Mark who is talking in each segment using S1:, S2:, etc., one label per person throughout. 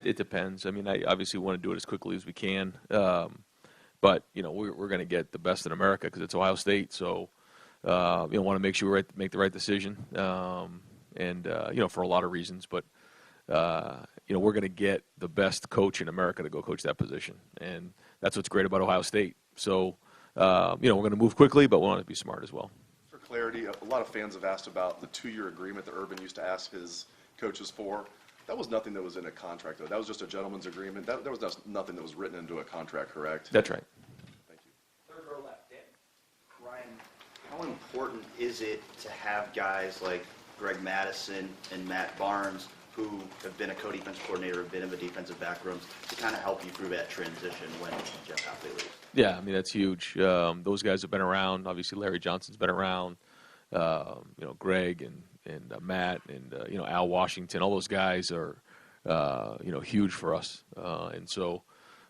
S1: It depends. I mean, I obviously want to do it as quickly as we can, but we're going to get the best in America because it's Ohio State. So want to make sure we make the right decision, and for a lot of reasons. But we're going to get the best coach in America to go coach that position, and that's what's great about Ohio State. So we're going to move quickly, but we want to be smart as well.
S2: For clarity, a lot of fans have asked about the 2-year agreement that Urban used to ask his coaches for. That was nothing that was in a contract, though. That was just a gentleman's agreement. There was nothing that was written into a contract, correct?
S1: That's right.
S2: Thank you.
S3: Third row left, Dan. Ryan, how important is it to have guys like Greg Madison and Matt Barnes, who have been a co-defensive coordinator, have been in the defensive backrooms, to kind of help you through that transition when Jeff Hafley leaves?
S1: Yeah, I mean, that's huge. Those guys have been around. Obviously, Larry Johnson's been around. Greg and Matt and Al Washington, all those guys are huge for us, and so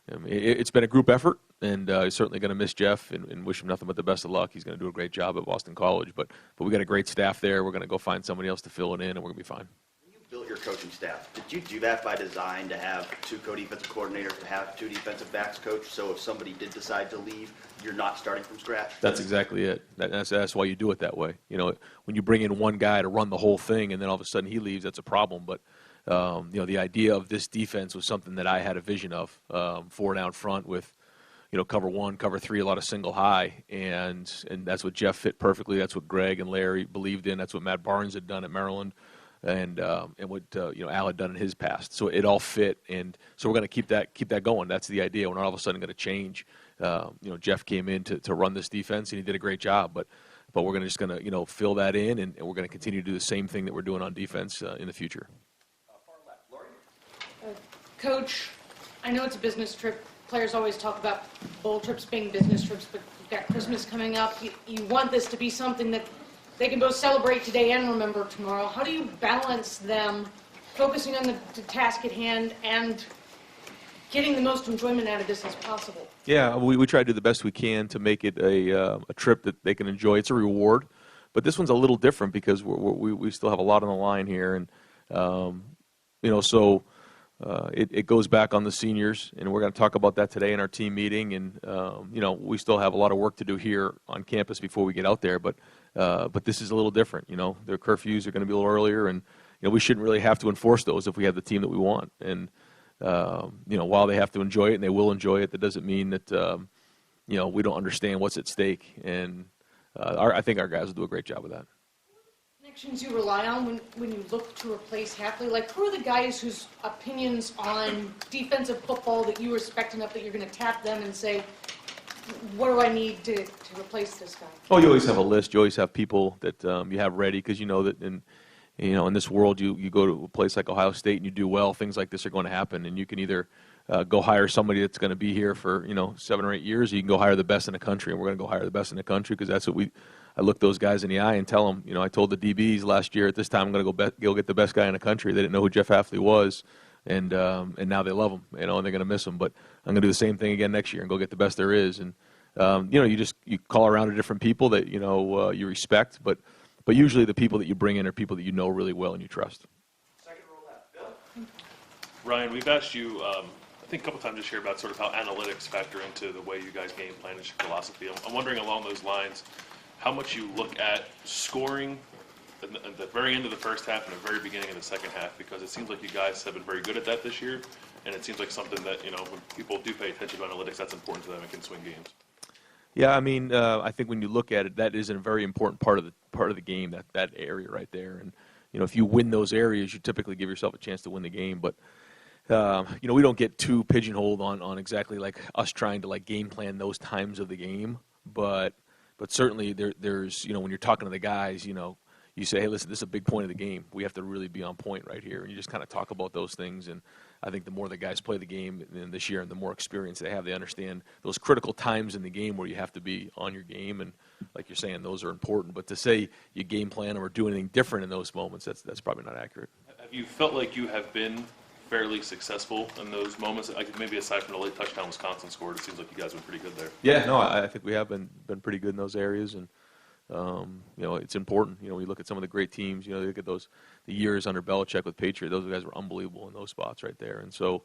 S1: it's been a group effort, and he's certainly going to miss Jeff and wish him nothing but the best of luck. He's going to do a great job at Boston College, but we got a great staff there. We're going to go find somebody else to fill it in, and we're going to be fine.
S3: When you built your coaching staff, did you do that by design to have 2 co-defensive coordinators, to have 2 defensive backs coach, so if somebody did decide to leave, you're not starting from scratch?
S1: That's exactly it. That's why you do it that way. When you bring in one guy to run the whole thing and then all of a sudden he leaves, that's a problem. But, the idea of this defense was something that I had a vision of, 4 down front with, cover 1, cover 3, a lot of single high. And that's what Jeff fit perfectly. That's what Greg and Larry believed in. That's what Matt Barnes had done at Maryland. And what Al had done in his past, so it all fit, and so we're going to keep that going. That's the idea. We're not all of a sudden going to change. Jeff came in to run this defense, and he did a great job. But we're just going to fill that in, and we're going to continue to do the same thing that we're doing on defense in the future.
S3: Far left, Lori.
S4: Coach, I know it's a business trip. Players always talk about bowl trips being business trips, but you've got Christmas coming up. You want this to be something that they can both celebrate today and remember tomorrow. How do you balance them focusing on the task at hand and getting the most enjoyment out of this as possible?
S1: Yeah, we try to do the best we can to make it a trip that they can enjoy. It's a reward, but this one's a little different because we still have a lot on the line here, and so it goes back on the seniors, and we're going to talk about that today in our team meeting. And we still have a lot of work to do here on campus before we get out there, but this is a little different. Their curfews are going to be a little earlier, and we shouldn't really have to enforce those if we have the team that we want. And while they have to enjoy it, and they will enjoy it, that doesn't mean that we don't understand what's at stake. And I think our guys will do a great job of that.
S4: Connections you rely on when you look to replace Hafley? Like, who are the guys whose opinions on defensive football that you respect enough that you're going to tap them and say, what do I need to replace this guy?
S1: Oh, you always have a list. You always have people that you have ready, because you know that in this world, you go to a place like Ohio State and you do well, things like this are going to happen, and you can either go hire somebody that's going to be here for 7 or 8 years, or you can go hire the best in the country, and we're going to go hire the best in the country because that's what I look those guys in the eye and tell them. I told the DBs last year at this time I'm going to go get the best guy in the country. They didn't know who Jeff Hafley was, and now they love him, and they're going to miss him. But I'm going to do the same thing again next year and go get the best there is. And you call around to different people that you respect, but usually the people that you bring in are people that you know really well and you trust.
S3: Second row left, Bill.
S5: Ryan, we've asked you, I think a couple times this year about sort of how analytics factor into the way you guys game plan and your philosophy. I'm wondering along those lines, how much you look at scoring at the very end of the first half and the very beginning of the second half, because it seems like you guys have been very good at that this year, and it seems like something that, when people do pay attention to analytics, that's important to them and can swing games.
S1: Yeah, I mean, I think when you look at it, that is a very important part of the game, that area right there. And if you win those areas, you typically give yourself a chance to win the game. But we don't get too pigeonholed on exactly like us trying to like game plan those times of the game. But certainly there's when you're talking to the guys, you say, hey, listen, this is a big point of the game. We have to really be on point right here. And you just kind of talk about those things. And I think the more the guys play the game this year and the more experience they have, they understand those critical times in the game where you have to be on your game. And like you're saying, those are important. But to say you game plan or do anything different in those moments, that's probably not accurate.
S5: Have you felt like you have been fairly successful in those moments? Like maybe aside from the late touchdown Wisconsin scored, it seems like you guys have been pretty good there.
S1: Yeah, no, I think we have been pretty good in those areas. And It's important. We look at some of the great teams. You look at the years under Belichick with Patriot. Those guys were unbelievable in those spots right there. And so,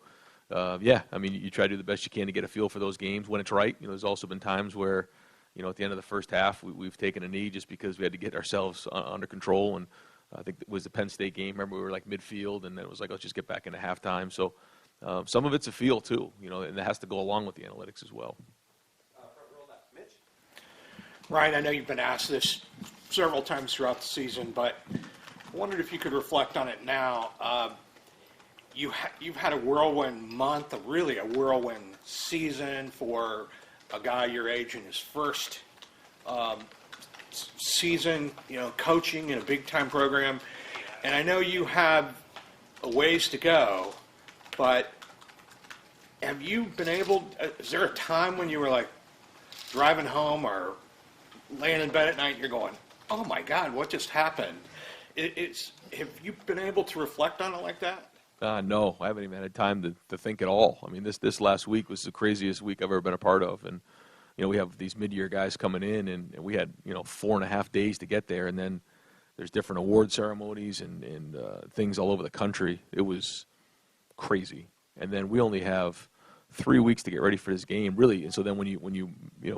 S1: you try to do the best you can to get a feel for those games when it's right. There's also been times where, at the end of the first half, we've taken a knee just because we had to get ourselves under control. And I think it was the Penn State game. Remember, we were like midfield, and then it was like, let's just get back into halftime. So some of it's a feel, too, and it has to go along with the analytics as well.
S6: Ryan, I know you've been asked this several times throughout the season, but I wondered if you could reflect on it now. You've had a whirlwind month, really a whirlwind season for a guy your age in his first season, coaching in a big-time program. And I know you have a ways to go, but have you been able, is there a time when you were like driving home or laying in bed at night and you're going, oh my God, what just happened? Have you been able to reflect on it like that?
S1: No, I haven't even had time to think at all. I mean, this last week was the craziest week I've ever been a part of. And, we have these mid-year guys coming in, and we had, 4.5 days to get there. And then there's different award ceremonies and things all over the country. It was crazy. And then we only have 3 weeks to get ready for this game, really. And so then when you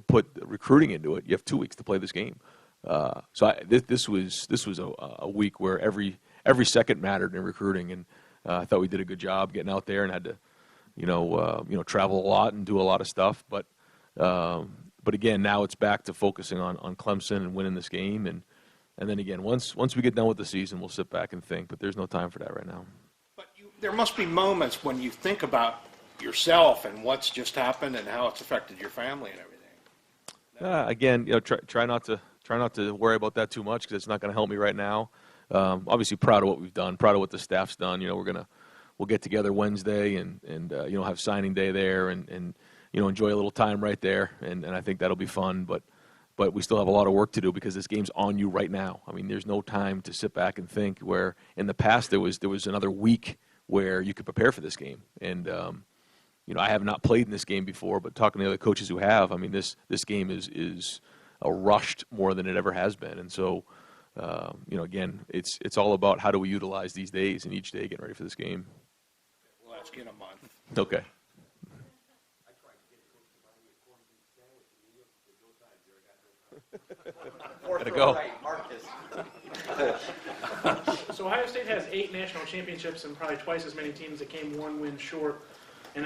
S1: put recruiting into it, you have 2 weeks to play this game. This was a week where every second mattered in recruiting, and I thought we did a good job getting out there and had to travel a lot and do a lot of stuff. But again, now it's back to focusing on Clemson and winning this game, and then again, once we get done with the season, we'll sit back and think. But there's no time for that right now.
S6: But there must be moments when you think about yourself and what's just happened and how it's affected your family and everything.
S1: Again, try not to worry about that too much because it's not going to help me right now. Obviously, proud of what we've done, proud of what the staff's done. We'll get together Wednesday and have signing day there and enjoy a little time right there, and I think that'll be fun. But we still have a lot of work to do because this game's on you right now. I mean, there's no time to sit back and think. Where in the past there was another week where you could prepare for this game, and I have not played in this game before, but talking to the other coaches who have, I mean, this game is rushed more than it ever has been, and so. Again, it's all about how do we utilize these days and each day getting ready for this game.
S6: We'll ask you in a month.
S1: Okay. Gotta go.
S7: So Ohio State has 8 national championships and probably twice as many teams that came one win short, and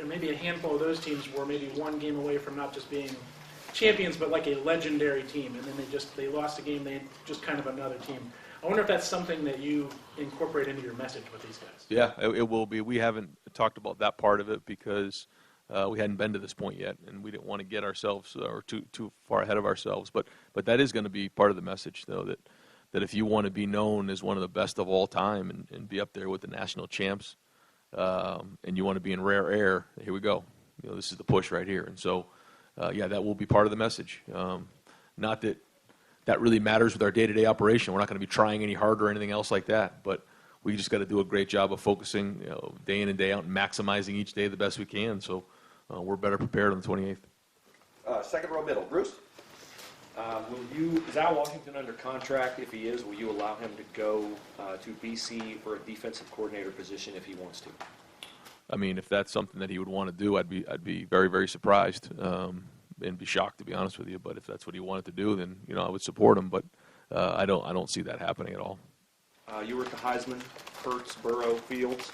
S7: maybe a handful of those teams were maybe one game away from not just being champions, but like a legendary team, and then they lost a game. They just kind of another team. I wonder if that's something that you incorporate into your message with these guys.
S1: Yeah, it will be. We haven't talked about that part of it because we hadn't been to this point yet, and we didn't want to get ourselves or too far ahead of ourselves. But that is going to be part of the message, though, that if you want to be known as one of the best of all time and be up there with the national champs, and you want to be in rare air, here we go. This is the push right here, and so. That will be part of the message. Not that really matters with our day-to-day operation. We're not going to be trying any harder or anything else like that, but we just got to do a great job of focusing day in and day out and maximizing each day the best we can, so we're better prepared on the 28th.
S8: Second row middle. Bruce?
S9: Is Al Washington under contract? If he is, will you allow him to go to BC for a defensive coordinator position if he wants to?
S1: I mean, if that's something that he would want to do, I'd be very, very surprised and be shocked, to be honest with you. But if that's what he wanted to do, then I would support him. But I don't see that happening at all.
S9: You were at the Heisman, Hurts, Burrow, Fields,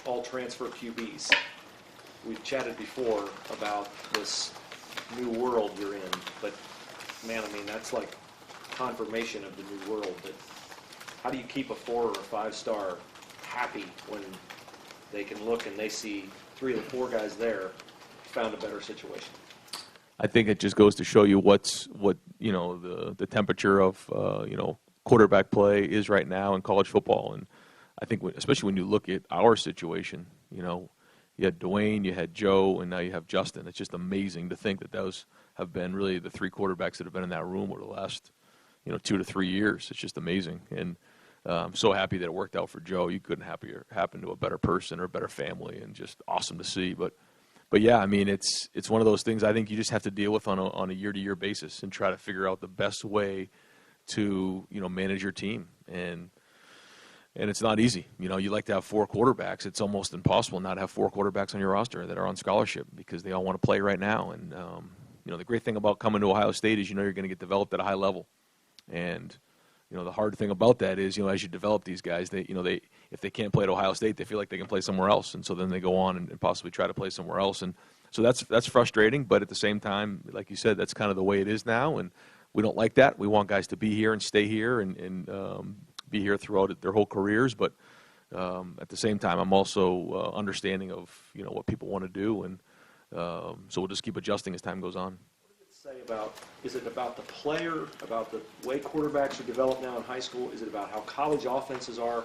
S9: all transfer QBs. We've chatted before about this new world you're in, but man, I mean that's like confirmation of the new world. That how do you keep a 4 or a 5-star happy when they can look and they see 3 of the 4 guys there found a better situation?
S1: I think it just goes to show you what the temperature of quarterback play is right now in college football, and I think especially when you look at our situation, you had Dwayne, you had Joe, and now you have Justin. It's just amazing to think that those have been really the 3 quarterbacks that have been in that room over the last 2 to 3 years. It's just amazing, and I'm so happy that it worked out for Joe. You couldn't happen to a better person or a better family, and just awesome to see. But but yeah, I mean, it's one of those things I think you just have to deal with on a year-to-year basis and try to figure out the best way to, manage your team. And it's not easy. You like to have 4 quarterbacks. It's almost impossible not to have 4 quarterbacks on your roster that are on scholarship because they all want to play right now. And, the great thing about coming to Ohio State is you're going to get developed at a high level. And, the hard thing about that is, as you develop these guys, they if they can't play at Ohio State, they feel like they can play somewhere else. And so then they go on and possibly try to play somewhere else. And so that's frustrating. But at the same time, like you said, that's kind of the way it is now. And we don't like that. We want guys to be here and stay here and be here throughout their whole careers. But at the same time, I'm also understanding of, what people want to do. And so we'll just keep adjusting as time goes on.
S9: Say about, is it about the player, about the way quarterbacks are developed now in high school? Is it about how college offenses are?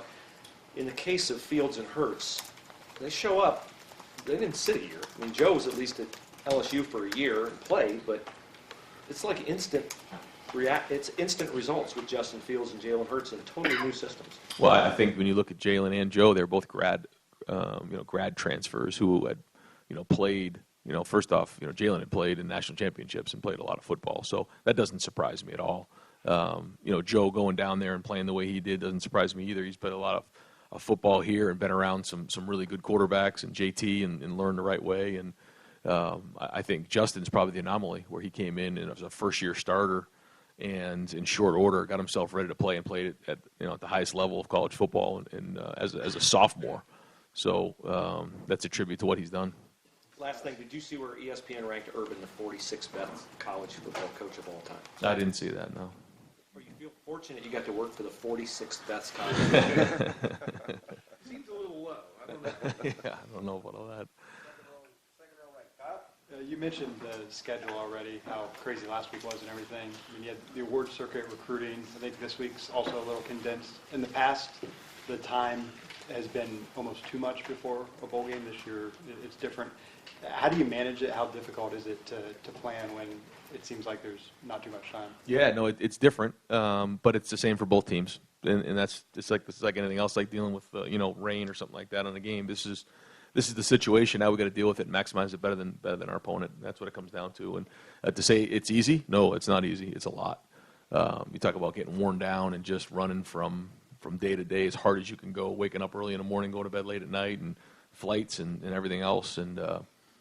S9: In the case of Fields and Hurts, they show up. They didn't sit a year. I mean, Joe was at least at LSU for a year and played, but it's like instant results with Justin Fields and Jalen Hurts in totally new systems.
S1: Well, I think when you look at Jalen and Joe, they're both grad transfers who had, played. First off, Jalen had played in national championships and played a lot of football, so that doesn't surprise me at all. Joe going down there and playing the way he did doesn't surprise me either. He's played a lot of football here and been around some really good quarterbacks and JT and learned the right way. And I think Justin's probably the anomaly where he came in and was a first-year starter and in short order got himself ready to play and played at the highest level of college football and as a sophomore. So that's a tribute to what he's done.
S9: Last thing, did you see where ESPN ranked Urban the 46th best college football coach of all time?
S1: I didn't see that, no.
S9: Or you feel fortunate you got to work for the 46th best college.
S6: Seems a little low. I don't know.
S1: Yeah, I don't know about all that.
S8: You mentioned the schedule already, how crazy last week was and everything. I mean, you had the award circuit recruiting. I think this week's also a little condensed. In the past, the time has been almost too much before a bowl game. This year, it's different. How do you manage it? How difficult is it to plan when it seems like there's not too much time?
S1: Yeah, no, it's different, but it's the same for both teams, and this is like anything else, like dealing with rain or something like that on a game. This is the situation. Now we got to deal with it and maximize it better than our opponent. That's what it comes down to. And to say it's easy, no, it's not easy. It's a lot. You talk about getting worn down and just running from day to day as hard as you can go, waking up early in the morning, going to bed late at night, and flights and everything else. And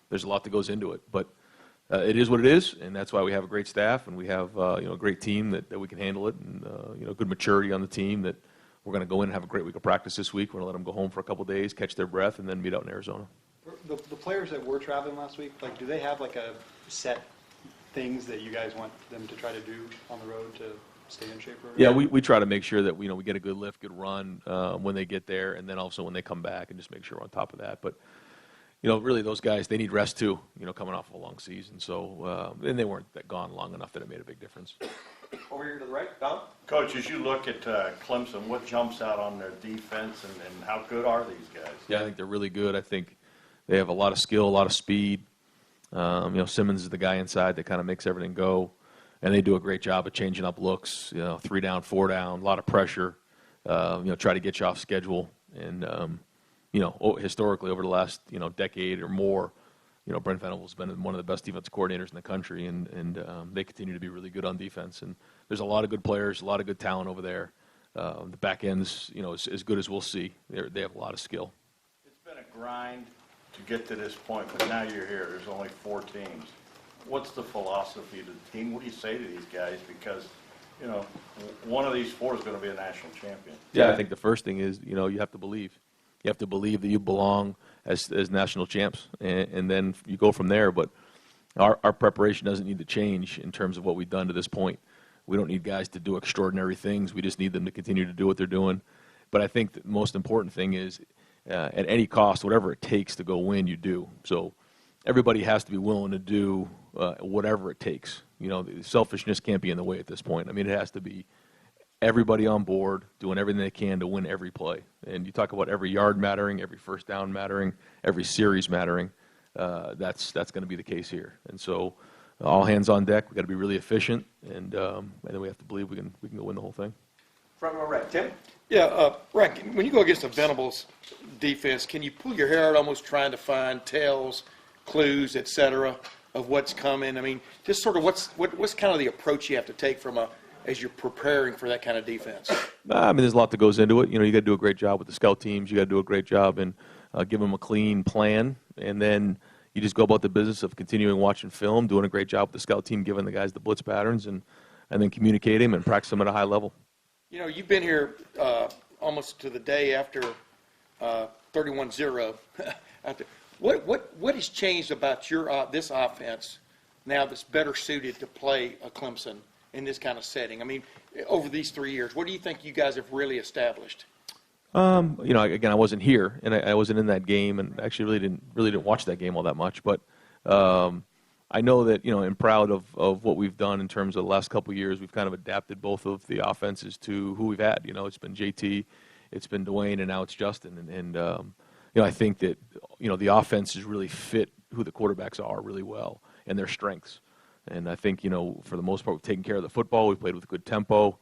S1: there's a lot that goes into it, but it is what it is, and that's why we have a great staff and we have a great team that we can handle it, and good maturity on the team that we're going to go in and have a great week of practice this week. We're going to let them go home for a couple of days, catch their breath, and then meet out in Arizona.
S8: The players that were traveling last week, do they have a set things that you guys want them to try to do on the road to stay in shape?
S1: Yeah, we try to make sure that we get a good lift, good run when they get there, and then also when they come back, and just make sure we're on top of that. But really those guys, they need rest too, coming off of a long season. So, and they weren't gone long enough that it made a big difference.
S6: Over here to the right, Don.
S10: Coach, as you look at Clemson, what jumps out on their defense and how good are these guys?
S1: Yeah, I think they're really good. I think they have a lot of skill, a lot of speed. Simmons is the guy inside that kind of makes everything go. And they do a great job of changing up looks, 3 down, 4 down, a lot of pressure, try to get you off schedule. And, historically over the last, decade or more, Brent Venables has been one of the best defensive coordinators in the country, and they continue to be really good on defense. And there's a lot of good players, a lot of good talent over there. The back end's, as good as we'll see. They have a lot of skill.
S10: It's been a grind to get to this point, but now you're here. There's only 4 teams. What's the philosophy of the team? What do you say to these guys? Because, one of these 4 is going to be a national champion.
S1: Yeah, I think the first thing is, you have to believe. You have to believe that you belong as national champs, and then you go from there. But our preparation doesn't need to change in terms of what we've done to this point. We don't need guys to do extraordinary things. We just need them to continue to do what they're doing. But I think the most important thing is, at any cost, whatever it takes to go win, you do. So everybody has to be willing to do whatever it takes. Selfishness can't be in the way at this point. I mean, it has to be everybody on board doing everything they can to win every play. And you talk about every yard mattering, every first down mattering, every series mattering. That's going to be the case here. And so all hands on deck. We've got to be really efficient, and then we have to believe we can go win the whole thing.
S6: Front row right. Tim?
S11: Yeah, Frank, when you go against a Venables defense, can you pull your hair out almost trying to find tells
S6: clues, et cetera, of what's coming? I mean, just sort of what's kind of the approach you have to take as you're preparing for that kind of defense?
S1: I mean, there's a lot that goes into it. You got to do a great job with the scout teams. You got to do a great job in giving them a clean plan, and then you just go about the business of continuing watching film, doing a great job with the scout team, giving the guys the blitz patterns, and then communicating and practice them at a high level.
S6: You've been here almost to the day after 31-0. What has changed about this offense now that's better suited to play a Clemson in this kind of setting? I mean, over these 3 years, what do you think you guys have really established?
S1: Again, I wasn't here, and I wasn't in that game, and actually really didn't watch that game all that much. But I know that, I'm proud of what we've done in terms of the last couple of years. We've kind of adapted both of the offenses to who we've had. It's been JT, it's been Dwayne, and now it's Justin. And I think that, the offense has really fit who the quarterbacks are really well and their strengths. And I think, for the most part, we've taken care of the football. We've played with good tempo.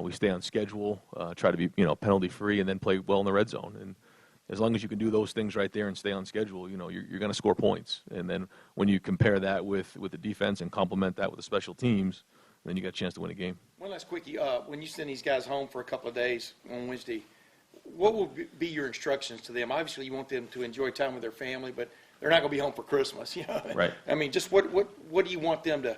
S1: We stay on schedule, try to be, penalty-free, and then play well in the red zone. And as long as you can do those things right there and stay on schedule, you're going to score points. And then when you compare that with the defense and complement that with the special teams, then you got a chance to win a game.
S6: One last quickie. When you send these guys home for a couple of days on Wednesday, what will be your instructions to them? Obviously, you want them to enjoy time with their family, but they're not going to be home for Christmas.
S1: Right.
S6: I mean, just what do you want them to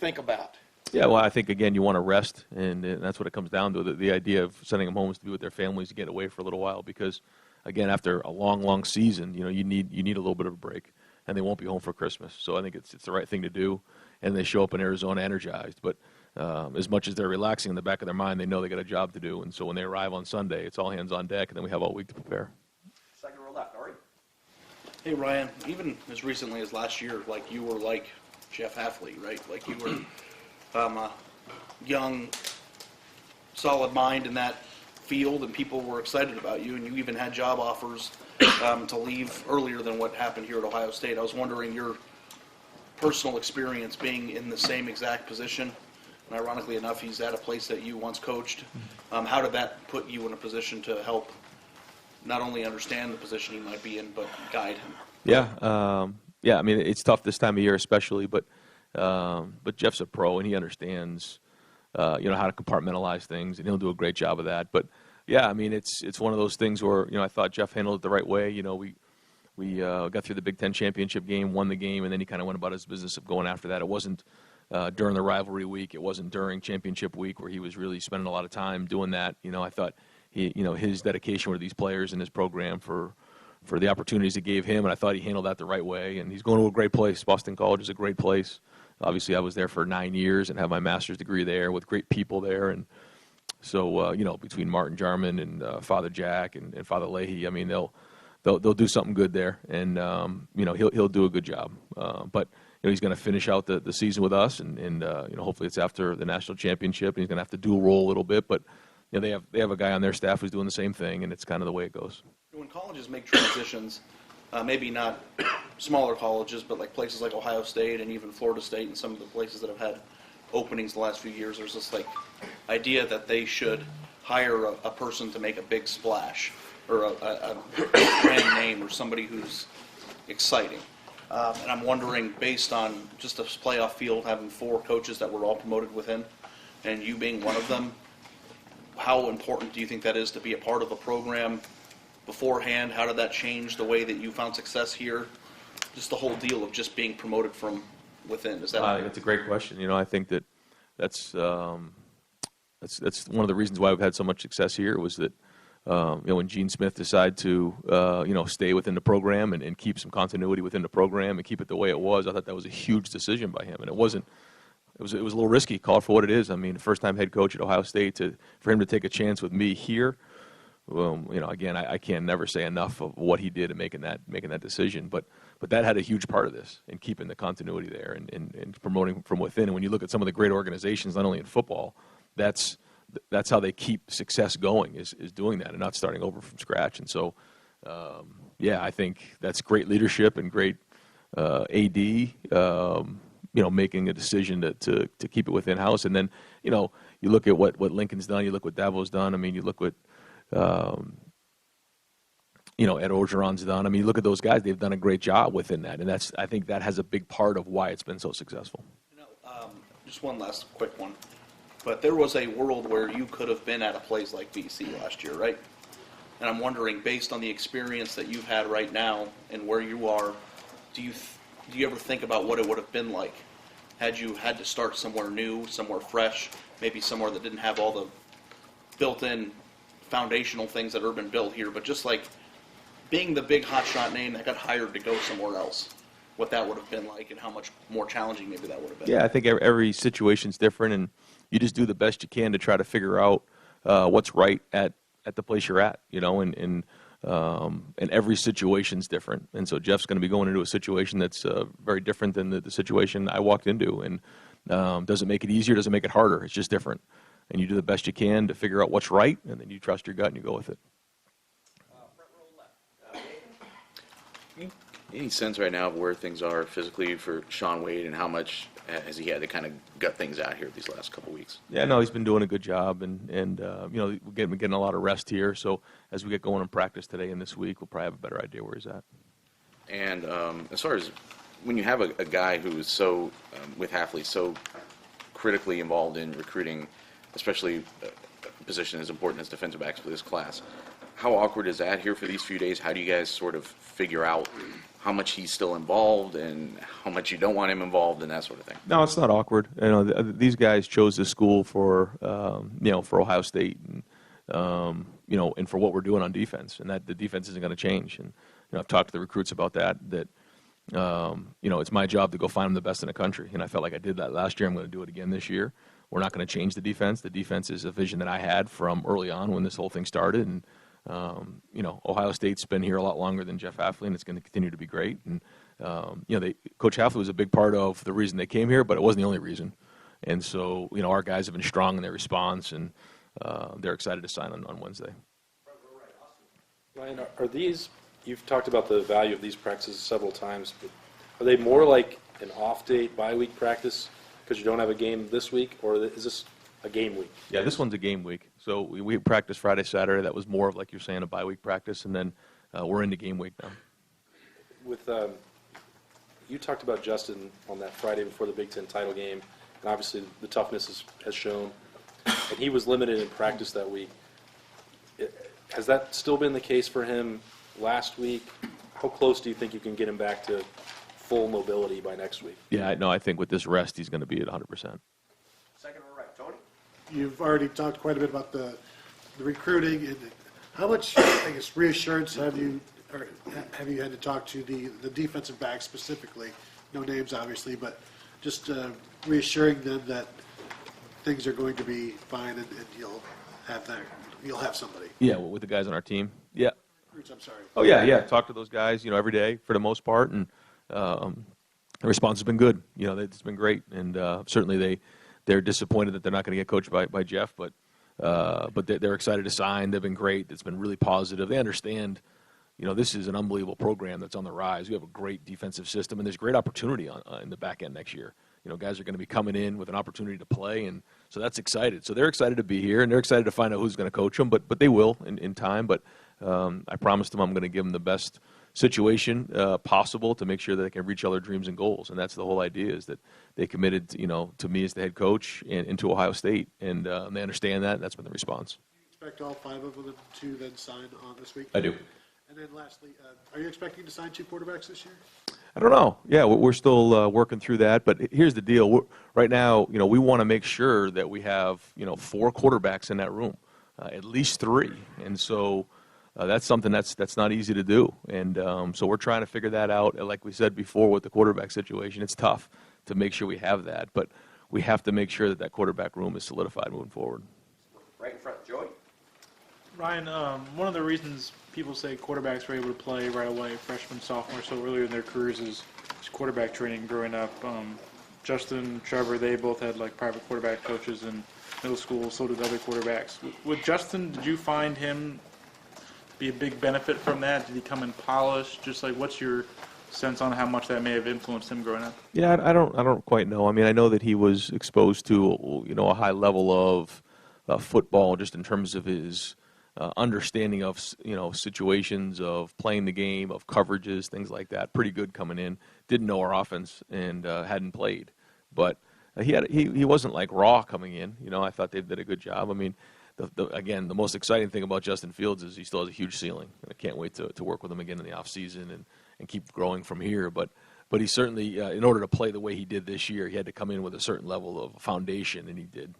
S6: think about?
S1: Yeah, well, I think, again, you want to rest, and that's what it comes down to. The idea of sending them home is to be with their families, to get away for a little while, because, again, after a long, long season, you need a little bit of a break, and they won't be home for Christmas. So I think it's the right thing to do, and they show up in Arizona energized. But as much as they're relaxing in the back of their mind, they know they got a job to do, and so when they arrive on Sunday, it's all hands on deck, and then we have all week to prepare.
S3: Second row left, Ari.
S11: Hey, Ryan, even as recently as last year, you were like Jeff Hafley, right? Like you were a young, solid mind in that field, and people were excited about you, and you even had job offers to leave earlier than what happened here at Ohio State. I was wondering your personal experience being in the same exact position, and ironically enough, he's at a place that you once coached. How did that put you in a position to help not only understand the position he might be in, but guide him?
S1: Yeah. I mean, it's tough this time of year, especially, but Jeff's a pro, and he understands, how to compartmentalize things, and he'll do a great job of that. But yeah, I mean, it's one of those things where I thought Jeff handled it the right way. We got through the Big Ten championship game, won the game, and then he kind of went about his business of going after that. It wasn't during the rivalry week. It wasn't during championship week where he was really spending a lot of time doing that. I thought his dedication with these players and his program for the opportunities it gave him, and I thought he handled that the right way. And he's going to a great place. Boston College is a great place. Obviously, I was there for 9 years and have my master's degree there with great people there. And so, between Martin Jarman and Father Jack and Father Leahy, I mean, they'll do something good there, and he'll do a good job. But he's going to finish out the season with us, and hopefully it's after the national championship, and he's going to have to dual role a little bit. But they have a guy on their staff who's doing the same thing, and it's kind of the way it goes.
S11: When colleges make transitions, maybe not smaller colleges, but like places like Ohio State and even Florida State and some of the places that have had openings the last few years, there's this idea that they should hire a person to make a big splash, or a brand name, or somebody who's exciting. And I'm wondering, based on just a playoff field, having 4 coaches that were all promoted within, and you being one of them, how important do you think that is to be a part of a program beforehand? How did that change the way that you found success here? Just the whole deal of just being promoted from within. Is that?
S1: That's a great question. I think that's one of the reasons why we've had so much success here was that when Gene Smith decided to stay within the program and keep some continuity within the program and keep it the way it was, I thought that was a huge decision by him, and it wasn't. It was a little risky. Call it for what it is. I mean, first-time head coach at Ohio State, for him to take a chance with me here. Well, again, I can never say enough of what he did in making that decision. But that had a huge part of this in keeping the continuity there and promoting from within. And when you look at some of the great organizations, not only in football, that's how they keep success going is doing that and not starting over from scratch. And so, I think that's great leadership and great AD. Making a decision to keep it within house, and then you look at what Lincoln's done, you look what Davo's done. I mean, you look what Ed Orgeron's done. I mean, look at those guys; they've done a great job within that, and I think that has a big part of why it's been so successful.
S11: Just one last quick one. But there was a world where you could have been at a place like BC last year, right? And I'm wondering, based on the experience that you've had right now and where you are, do you ever think about what it would have been like had you had to start somewhere new, somewhere fresh, maybe somewhere that didn't have all the built-in foundational things that Urban built here, but just like being the big hotshot name that got hired to go somewhere else, what that would have been like and how much more challenging maybe that would have been.
S1: Yeah, I think every situation's different, and you just do the best you can to try to figure out what's right at the place you're at, and every situation's different. And so Jeff's going to be going into a situation that's very different than the situation I walked into, and doesn't make it easier, doesn't make it harder. It's just different. And you do the best you can to figure out what's right, and then you trust your gut and you go with it.
S12: Any sense right now of where things are physically for Sean Wade, and how much has he had to kind of gut things out here these last couple weeks?
S1: Yeah, no, he's been doing a good job, and we're getting a lot of rest here. So as we get going in practice today and this week, we'll probably have a better idea where he's at.
S12: And as far as when you have a guy who is so, with athletes, so critically involved in recruiting, especially a position as important as defensive backs for this class, how awkward is that here for these few days? How do you guys sort of figure out how much he's still involved and how much you don't want him involved and that sort of thing?
S1: No, it's not awkward. These guys chose this school for for Ohio State, and and for what we're doing on defense, and that the defense isn't going to change. And I've talked to the recruits about that. It's my job to go find them the best in the country, and I felt like I did that last year. I'm going to do it again this year. We're not going to change the defense. The defense is a vision that I had from early on when this whole thing started, and Ohio State's been here a lot longer than Jeff Hafley, and it's going to continue to be great. And Coach Hafley was a big part of the reason they came here, but it wasn't the only reason. And so our guys have been strong in their response, and they're excited to sign on Wednesday.
S13: Ryan, are these? You've talked about the value of these practices several times, but are they more like an off-day, bye-week practice because you don't have a game this week, or is this a game week?
S1: Yeah, this one's a game week. So we practiced Friday, Saturday. That was more of, like you're saying, a bye-week practice, and then we're into game week now.
S13: With you talked about Justin on that Friday before the Big Ten title game, and obviously the toughness has shown, and he was limited in practice that week. Has that still been the case for him last week? How close do you think you can get him back to full mobility by next week?
S1: Yeah, no, I think with this rest, he's going to be at 100%.
S14: Second or right, Tony?
S15: You've already talked quite a bit about the recruiting, and how much, I guess, reassurance have you had to talk to the defensive backs specifically? No names, obviously, but just reassuring them that things are going to be fine, and you'll have somebody.
S1: Yeah, with the guys on our team. Yeah.
S15: I'm sorry.
S1: Oh yeah. Talk to those guys, every day for the most part, and the response has been good. It's been great, and certainly they're disappointed that they're not going to get coached by Jeff, but they're excited to sign. They've been great. It's been really positive. They understand, this is an unbelievable program that's on the rise. We have a great defensive system, and there's great opportunity in the back end next year. Guys are going to be coming in with an opportunity to play, and so that's excited. So they're excited to be here, and they're excited to find out who's going to coach them, but they will in time. But I promised them I'm going to give them the best situation possible to make sure that they can reach all their dreams and goals. And that's the whole idea, is that they committed, to me as the head coach and to Ohio State, and they understand that, and that's been the response.
S15: Do you expect all 5 of them to then sign on this week?
S1: I do.
S15: And then lastly, are you expecting to sign 2 quarterbacks this year?
S1: I don't know. Yeah, we're still working through that. But here's the deal. Right now, we want to make sure that we have, 4 quarterbacks in that room, at least 3. And so that's something that's not easy to do. And so we're trying to figure that out. Like we said before with the quarterback situation, it's tough to make sure we have that. But we have to make sure that quarterback room is solidified moving forward.
S14: Right in front, Joey.
S7: Ryan, one of the reasons people say quarterbacks are able to play right away, freshman, sophomore, so earlier in their careers is quarterback training growing up. Justin, Trevor, they both had private quarterback coaches in middle school, so did other quarterbacks. With Justin, did you find him be a big benefit from that? Did he come in polished? Just what's your sense on how much that may have influenced him growing up?
S1: Yeah, I don't quite know. I mean, I know that he was exposed to a high level of football, just in terms of his understanding of situations of playing the game, of coverages, things like that. Pretty good coming in. Didn't know our offense and hadn't played, but he wasn't like raw coming in. I thought they did a good job. I mean, again, the most exciting thing about Justin Fields is he still has a huge ceiling. And I can't wait to work with him again in the offseason and keep growing from here. But he certainly, in order to play the way he did this year, he had to come in with a certain level of foundation, and he did.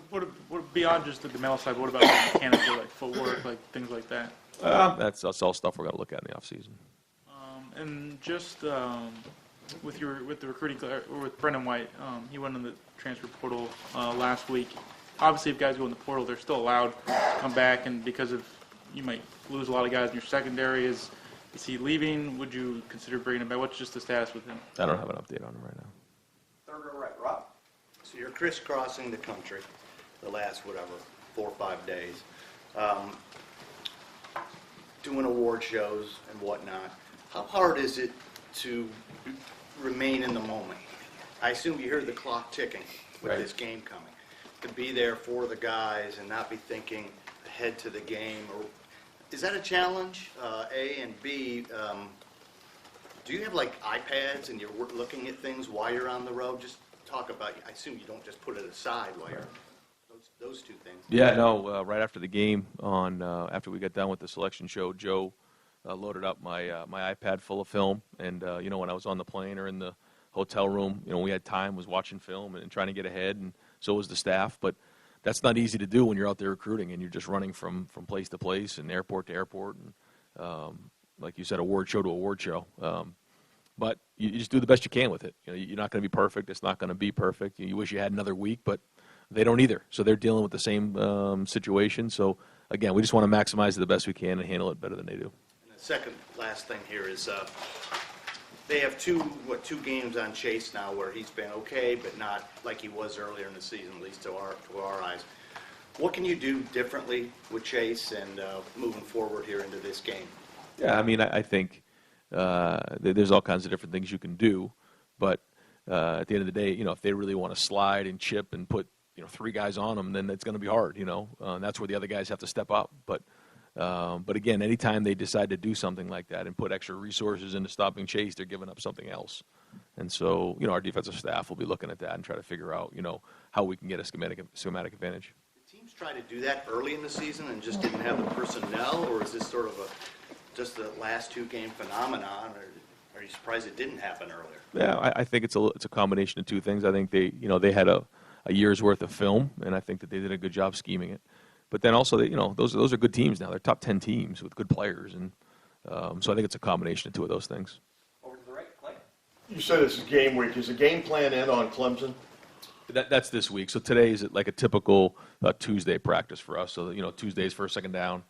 S16: What beyond just the mental side, what about like mechanical, like footwork, like things like that?
S1: That's all stuff we're going to look at in the offseason.
S16: And just with the recruiting, or with Brendan White, he went in the transfer portal last week. Obviously, if guys go in the portal, they're still allowed to come back, and because of you might lose a lot of guys in your secondary. Is he leaving? Would you consider bringing him back? What's just the status with him?
S1: I don't have an update on him right now.
S14: Third row right, Rob.
S3: So you're crisscrossing the country the last, 4 or 5 days, doing award shows and whatnot. How hard is it to remain in the moment? I assume you hear the clock ticking with this game coming. To be there for the guys and not be thinking ahead to the game. Or is that a challenge, A? And B, do you have like iPads and you're looking at things while you're on the road? Just talk about, I assume you don't just put it aside while you're, those two things.
S1: Yeah, no, right after the game, after we got done with the selection show, Joe loaded up my iPad full of film. And, when I was on the plane or in the hotel room, we had time, was watching film and trying to get ahead, and so was the staff. But that's not easy to do when you're out there recruiting and you're just running from place to place and airport to airport and, like you said, award show to award show. But you just do the best you can with it. You're not going to be perfect. It's not going to be perfect. You wish you had another week, but they don't either. So they're dealing with the same situation. So, again, we just want to maximize it the best we can and handle it better than they do.
S3: And the second last thing here is they have two games on Chase now where he's been okay, but not like he was earlier in the season, at least to our eyes. What can you do differently with Chase and moving forward here into this game?
S1: Yeah, I mean, I think there's all kinds of different things you can do, but at the end of the day, if they really want to slide and chip and put 3 guys on them, then it's going to be hard, and that's where the other guys have to step up. But again, anytime they decide to do something like that and put extra resources into stopping Chase, they're giving up something else. And so, our defensive staff will be looking at that and try to figure out, how we can get a schematic advantage.
S3: Did teams try to do that early in the season and just didn't have the personnel, or is this sort of just the last 2-game phenomenon, or are you surprised it didn't happen earlier?
S1: Yeah, I think it's a combination of 2 things. I think they had a year's worth of film, and I think that they did a good job scheming it. But then also, those are good teams now. They're top 10 teams with good players, and so I think it's a combination of 2 of those things.
S14: Over to the right, Clay.
S10: You said it's game week. Is the game plan in on Clemson?
S1: That's this week. So today is like a typical Tuesday practice for us. So Tuesday's first, second down,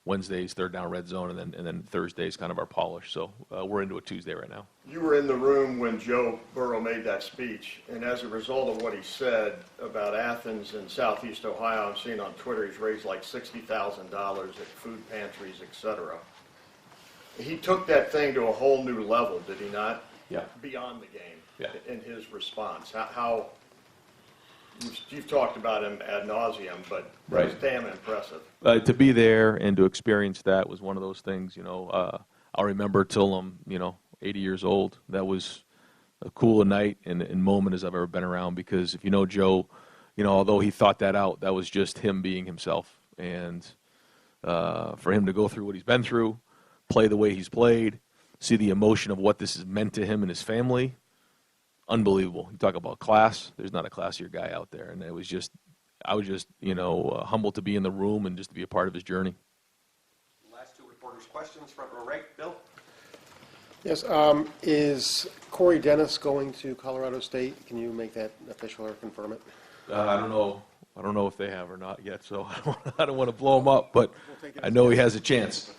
S1: Wednesday's third down red zone, and then Thursday's kind of our polish. So we're into a Tuesday right now.
S10: You were in the room when Joe Burrow made that speech, and as a result of what he said about Athens and Southeast Ohio, I'm seeing on Twitter he's raised like $60,000 at food pantries, etc. He took that thing to a whole new level, did he not?
S1: Yeah.
S10: Beyond the game.
S1: Yeah.
S10: In his response, how you've talked about him ad nauseum, but
S1: Right.
S10: it's damn impressive.
S1: To be there and to experience that was one of those things, I'll remember till I'm, 80 years old. That was as cool a night and moment as I've ever been around, because if you know Joe, although he thought that out, that was just him being himself. And for him to go through what he's been through, play the way he's played, see the emotion of what this has meant to him and his family, unbelievable. You talk about class, there's not a classier guy out there. And I was just, humbled to be in the room and just to be a part of his journey.
S14: Last 2 reporters' questions, front row right, Bill.
S17: Yes, is Corey Dennis going to Colorado State? Can you make that official or confirm it?
S1: I don't know. I don't know if they have or not yet, so I don't want to blow him up, but I know he has a chance.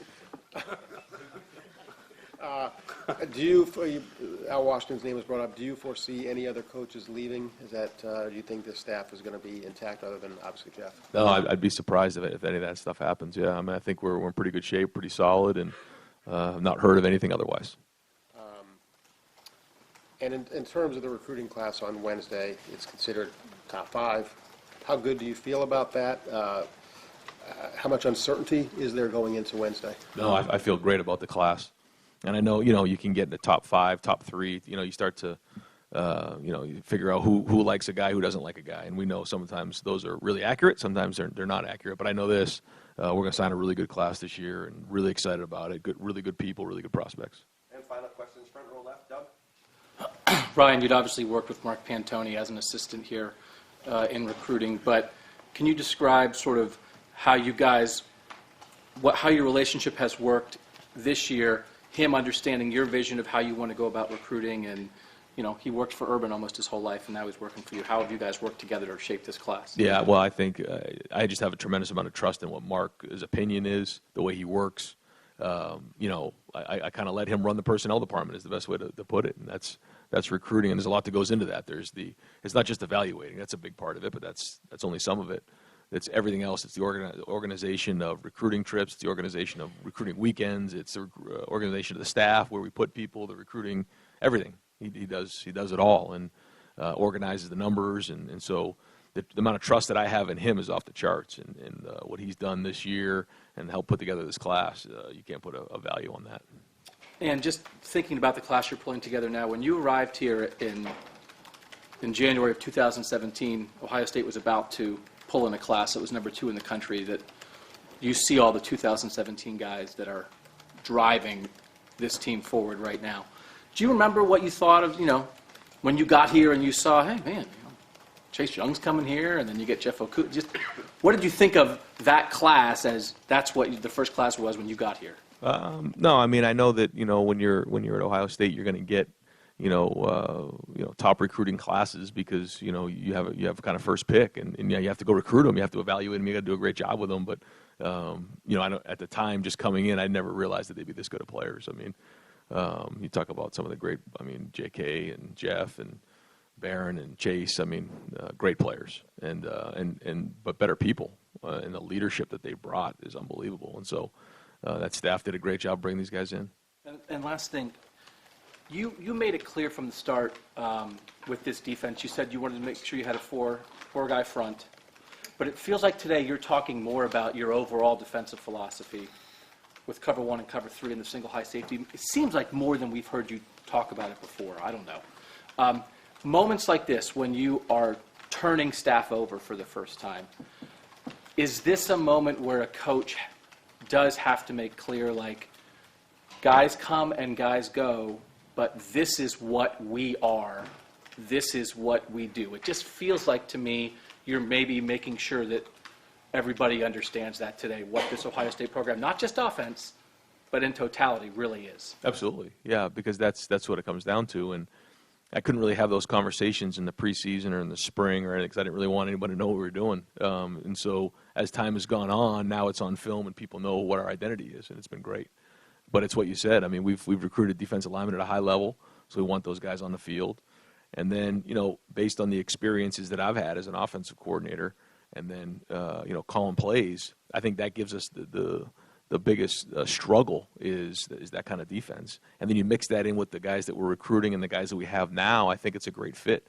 S17: Al Washington's name was brought up. Do you foresee any other coaches leaving? Do you think the staff is going to be intact other than obviously Jeff?
S1: No, I'd be surprised if any of that stuff happens. Yeah, I mean, I think we're in pretty good shape, pretty solid, and I've not heard of anything otherwise.
S17: And in terms of the recruiting class on Wednesday, it's considered top 5. How good do you feel about that? how much uncertainty is there going into Wednesday?
S1: No, I feel great about the class. And I know, you can get in the top 5, top 3. You start to, you figure out who likes a guy, who doesn't like a guy. And we know sometimes those are really accurate. Sometimes they're not accurate. But I know this. We're going to sign a really good class this year and really excited about it. Really good people, really good prospects.
S14: And final questions, front row left, Doug.
S18: Ryan, you'd obviously worked with Mark Pantoni as an assistant here in recruiting, but can you describe sort of how you guys, how your relationship has worked this year, him understanding your vision of how you want to go about recruiting, and he worked for Urban almost his whole life, and now he's working for you. How have you guys worked together to shape this class?
S1: Yeah, well, I think I just have a tremendous amount of trust in what Mark's opinion is, the way he works. I kind of let him run the personnel department is the best way to put it, and that's recruiting, and there's a lot that goes into that. It's not just evaluating, that's a big part of it, but that's only some of it. It's everything else. It's the organization of recruiting trips, it's the organization of recruiting weekends, it's the organization of the staff, where we put people, the recruiting, everything. He does it all, and organizes the numbers, and so the amount of trust that I have in him is off the charts, and what he's done this year and helped put together this class, you can't put a value on that.
S18: And just thinking about the class you're pulling together now, when you arrived here in January of 2017, Ohio State was about to pull in a class that was number 2 in the country, that you see all the 2017 guys that are driving this team forward right now. Do you remember what you thought of, when you got here and you saw, hey, man, Chase Young's coming here, and then you get Jeff Okuda? Just what did you think of that class as that's what the first class was when you got here?
S1: No, I mean, I know that when you're at Ohio State, you're going to get top recruiting classes because you have kind of first pick, and yeah, you have to go recruit them, you have to evaluate them, you got to do a great job with them. But I know at the time, just coming in, I never realized that they'd be this good of players. I mean, you talk about some of the great, J.K. and Jeff and Barron and Chase. I mean, great players but better people, and the leadership that they brought is unbelievable. And so that staff did a great job bringing these guys in.
S18: And last thing, you made it clear from the start with this defense. You said you wanted to make sure you had a four-guy front, but it feels like today you're talking more about your overall defensive philosophy with cover 1 and cover 3 and the single high safety. It seems like more than we've heard you talk about it before. I don't know. Moments like this, when you are turning staff over for the first time, is this a moment where a coach does have to make clear, like, guys come and guys go, but this is what we are, this is what we do? It just feels like to me you're maybe making sure that everybody understands that today, what this Ohio State program, not just offense, but in totality, really is.
S1: Absolutely, yeah, because that's what it comes down to. And I couldn't really have those conversations in the preseason or in the spring or anything because I didn't really want anybody to know what we were doing. And so as time has gone on, now it's on film and people know what our identity is, and it's been great. But it's what you said. I mean, we've recruited defensive linemen at a high level, so we want those guys on the field. And then, based on the experiences that I've had as an offensive coordinator, and then, calling plays, I think that gives us the biggest struggle is that kind of defense. And then you mix that in with the guys that we're recruiting and the guys that we have now, I think it's a great fit.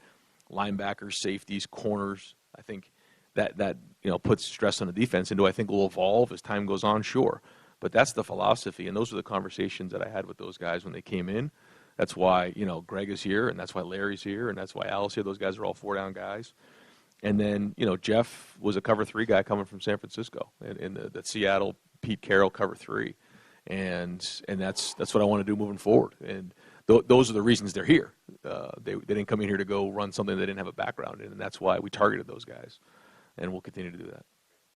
S1: Linebackers, safeties, corners, I think that puts stress on the defense. And do I think will evolve as time goes on? Sure. But that's the philosophy, and those are the conversations that I had with those guys when they came in. That's why, Greg is here, and that's why Larry's here, and that's why Al's here. Those guys are all 4-down guys. And then, Jeff was a cover 3 guy coming from San Francisco in the Seattle Pete Carroll cover 3. And that's what I want to do moving forward. And those are the reasons they're here. They didn't come in here to go run something they didn't have a background in, and that's why we targeted those guys. And we'll continue to do that.